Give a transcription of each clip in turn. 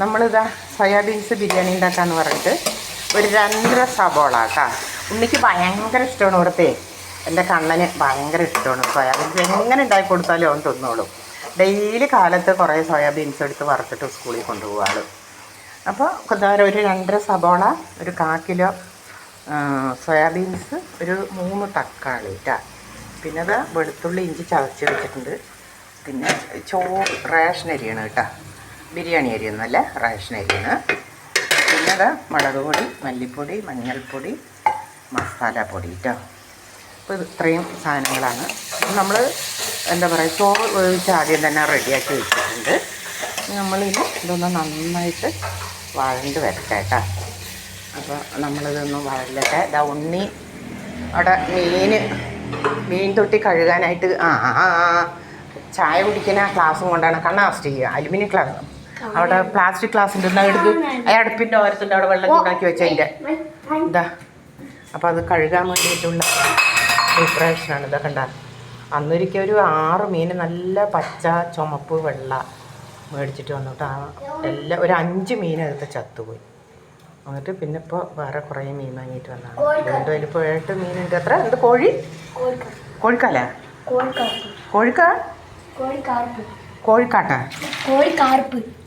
നമ്മളിതാ സോയാബീൻസ് ബിരിയാണി ഉണ്ടാക്കാമെന്ന് പറഞ്ഞിട്ട് ഒരു 2.5 സബോള കേട്ടോ. ഉണ്ണിക്ക് ഭയങ്കര ഇഷ്ടമാണ് ഇവിടുത്തെ. എൻ്റെ കണ്ണന് ഭയങ്കര ഇഷ്ടമാണ് സോയാബീൻസ്. എങ്ങനെ ഉണ്ടാക്കി കൊടുത്താലും അവൻ തിന്നോളും. ഡെയിലി കാലത്ത് കുറേ സോയാബീൻസ് എടുത്ത് വറുത്തിട്ട് സ്കൂളിൽ കൊണ്ടുപോകാൾ. അപ്പോൾ ഒരു 2.5 സബോള, ഒരു 1/4 കിലോ സോയാബീൻസ്, ഒരു 3 തക്കാളി കേട്ടോ. പിന്നെ അത് വെളുത്തുള്ളി ഇഞ്ചി ചതച്ച് വെച്ചിട്ടുണ്ട്. പിന്നെ റേഷൻ അരിയാണ് കേട്ടോ, ബിരിയാണി അരിയൊന്നുമല്ല, റേഷൻ അരിയാണ്. പിന്നെ അത് മുളക് പൊടി, മല്ലിപ്പൊടി, മഞ്ഞൾപ്പൊടി, മസാലപ്പൊടി കേട്ടോ. അപ്പോൾ ഇത്രയും സാധനങ്ങളാണ് നമ്മൾ എന്താ പറയുക ചോറ് വേവിച്ച് ആദ്യം തന്നെ റെഡിയാക്കി വെച്ചിട്ടുണ്ട്. നമ്മളിത് ഇതൊന്ന് നന്നായിട്ട് വഴണ്ട് വരട്ടെ കേട്ടോ. അപ്പോൾ നമ്മളിതൊന്ന് വഴലട്ടെ. ഇതാ ഉണ്ണി അവിടെ മീൻ തൊട്ടി കഴുകാനായിട്ട് ചായ കുടിക്കുന്ന ഗ്ലാസും കൊണ്ടാണ് കണ്ണാസ്റ്റ് ചെയ്യുക. അലുമിനിയം ഗ്ലാസ് അവിടെ പ്ലാസ്റ്റിക് ഗ്ലാസ് ഉണ്ട്. എന്നാൽ എടുത്ത് അടുപ്പിൻ്റെ ഓരത്തിൻ്റെ അവിടെ വെള്ളം ചൂടാക്കി വെച്ചതിൻ്റെ ഇതാ. അപ്പോൾ അത് കഴുകാൻ വേണ്ടിയിട്ടുള്ള പ്രിപ്പറേഷനാണ്. ഇതൊക്കെ കണ്ട അന്നൊരിക്കൽ ഒരു 6 മീൻ നല്ല പച്ച ചുമപ്പ് വെള്ള മേടിച്ചിട്ട് വന്നിട്ട് എല്ലാം ഒരു 5 മീൻ എടുത്ത് ചത്തുപോയി. എന്നിട്ട് പിന്നെ ഇപ്പോൾ വേറെ കുറേ മീൻ വാങ്ങിയിട്ട് വന്നതാണ്. വീണ്ടും അതിലിപ്പോൾ 7 മീനുണ്ട്. എത്ര എന്ത് കോഴിക്കാല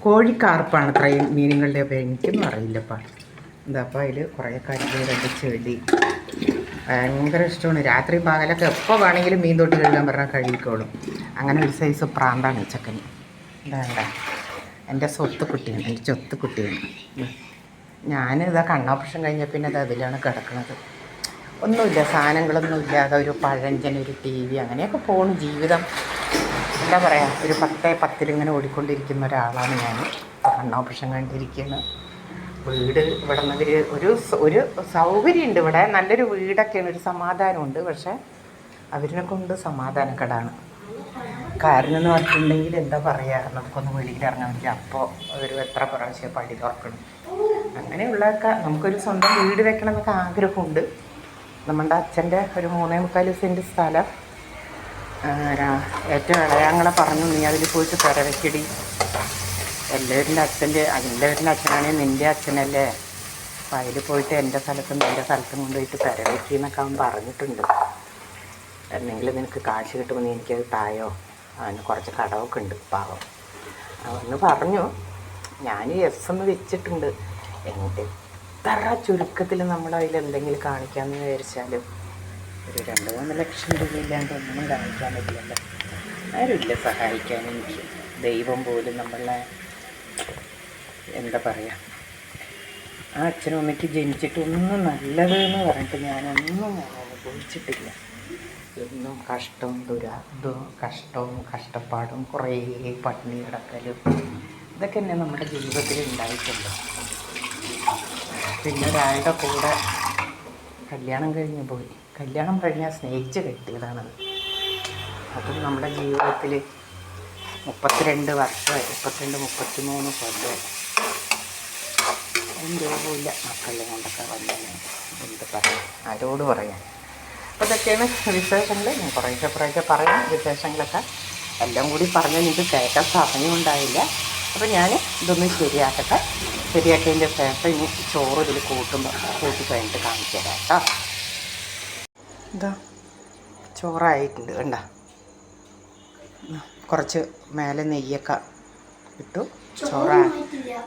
കോഴിക്കാർപ്പാണ് ഇത്രയും മീനുകളുടെ പേര്. എനിക്കൊന്നും അറിയില്ലപ്പാ. എന്താ അപ്പോൾ അതിൽ കുറേ കരിവേലൊക്കെ ചെടി ഭയങ്കര ഇഷ്ടമാണ്. രാത്രി പകലൊക്കെ എപ്പോൾ വേണമെങ്കിലും മീൻ തൊട്ട് കഴുകാൻ പറഞ്ഞാൽ കഴുകിക്കോളും. അങ്ങനെ ഒരു സൈസ് പ്രാന്താണ് ഈ ചക്കന്. എന്താ എൻ്റെ സ്വത്ത് കുട്ടിയാണ്, എൻ്റെ ചൊത്ത് കുട്ടിയാണ്. ഞാനിതാ കണ്ണോപ്പറേഷൻ കഴിഞ്ഞ പിന്നെ അത് അതിലാണ് കിടക്കുന്നത്. ഒന്നുമില്ല, സാധനങ്ങളൊന്നും ഇല്ലാതെ ഒരു പഴഞ്ചൻ, ഒരു TV അങ്ങനെയൊക്കെ പോകുന്നു ജീവിതം. എന്താ പറയുക, ഒരു 10 ഇങ്ങനെ ഓടിക്കൊണ്ടിരിക്കുന്ന ഒരാളാണ് ഞാൻ. കണ്ണോപ്പറേഷൻ കണ്ടിരിക്കുകയാണ്. വീട് ഇവിടെ നിന്നവർ ഒരു സൗകര്യമുണ്ട് ഇവിടെ, നല്ലൊരു വീടൊക്കെയാണ്, ഒരു സമാധാനമുണ്ട്. പക്ഷേ അവരിനെ കൊണ്ട് സമാധാനക്കേടാണ്. കാരണം എന്ന് പറഞ്ഞിട്ടുണ്ടെങ്കിൽ എന്താ പറയുക, നമുക്കൊന്ന് വെളിയിലിറങ്ങാൻ പറ്റില്ല. അപ്പോൾ ഒരു എത്ര പ്രാവശ്യം പടി തുറക്കണം. അങ്ങനെയുള്ളതൊക്കെ നമുക്കൊരു സ്വന്തം വീട് വെക്കണം എന്നൊക്കെ ആഗ്രഹമുണ്ട്. നമ്മുടെ അച്ഛൻ്റെ ഒരു 3.25 സെൻറ്റ് സ്ഥലം ഏറ്റവും ഇളയാങ്ങളെ പറഞ്ഞു, നീ അതിൽ പോയിട്ട് പെര വെക്കടി. എല്ലാവരുടെ അച്ഛനാണെങ്കിൽ നിൻ്റെ അച്ഛനല്ലേ, അപ്പം അതിൽ പോയിട്ട് എൻ്റെ സ്ഥലത്തും നിൻ്റെ സ്ഥലത്തും കൊണ്ടുപോയിട്ട് പെര വെക്കിയെന്നൊക്കെ അവൻ പറഞ്ഞിട്ടുണ്ട്. എന്തെങ്കിലും നിനക്ക് കാശ് കിട്ടുമ്പോൾ നീ എനിക്കത് തായോ, അവന് കുറച്ച് കടമൊക്കെ ഉണ്ട് പാവം. അവന്ന് പറഞ്ഞു. ഞാൻ എന്ന് വെച്ചിട്ടുണ്ട്. എന്നിട്ട് എത്ര ചുരുക്കത്തിൽ നമ്മുടെ അതിൽ എന്തെങ്കിലും കാണിക്കാമെന്ന് വിചാരിച്ചാലും ഒരു 2-3 ലക്ഷം രൂപ ഇല്ലാണ്ട് ഒന്നും കാണിക്കാൻ പറ്റില്ലല്ലോ. ആരുമില്ല സഹായിക്കാൻ എനിക്ക്. ദൈവം പോലും നമ്മളെ എന്താ പറയുക, ആ അച്ഛനും അമ്മയ്ക്ക് ജനിച്ചിട്ടൊന്നും നല്ലത് എന്ന് പറഞ്ഞിട്ട് ഞാനൊന്നും അനുഭവിച്ചിട്ടില്ല. എന്നും കഷ്ടവും കഷ്ടവും കഷ്ടപ്പാടും കുറേ പട്ടിണി കിടക്കലും ഇതൊക്കെ തന്നെ നമ്മുടെ ജീവിതത്തിൽ ഉണ്ടായിട്ടുണ്ട്. പിന്നെ ഒരാളുടെ കൂടെ കല്യാണം കഴിഞ്ഞ് പോയി. കല്യാണം കഴിഞ്ഞാൽ സ്നേഹിച്ച് കെട്ടിയതാണത്. അതും നമ്മുടെ ജീവിതത്തിൽ 32 വർഷമായി, 33 കൊല്ലം. ഒന്നും രോഗമില്ല. മക്കളെ കൊണ്ടൊക്കെ വന്നത് എന്ത് പറയാം, ആരോട് പറയാൻ. അപ്പോൾ ഇതൊക്കെയാണ് വിശേഷങ്ങൾ. ഞാൻ കുറേശ്ശെ പറയാം വിശേഷങ്ങളൊക്കെ. എല്ലാം കൂടി പറഞ്ഞാൽ എനിക്ക് കേൾക്കാൻ സമയമുണ്ടായില്ല. അപ്പോൾ ഞാൻ ഇതൊന്ന് ശരിയാക്കിയതിൻ്റെ ശേഷം ഇനി ചോറ് ഇതിൽ കൂട്ടി കഴിഞ്ഞിട്ട് കാണിച്ചു തരാം കേട്ടോ. ഇതാ ചോറായിട്ടുണ്ട് കണ്ട. കുറച്ച് മേലെ നെയ്യൊക്കെ ഇട്ടു.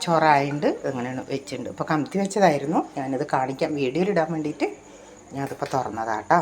ചോറായിട്ട് ഇങ്ങനെയാണ് വെച്ചിട്ടുണ്ട്. ഇപ്പോൾ കമത്തി വെച്ചതായിരുന്നു. ഞാനിത് കാണിക്കാം വീഡിയോയിൽ ഇടാൻ വേണ്ടിയിട്ട് ഞാനതിപ്പോൾ തുറന്നതാട്ടോ.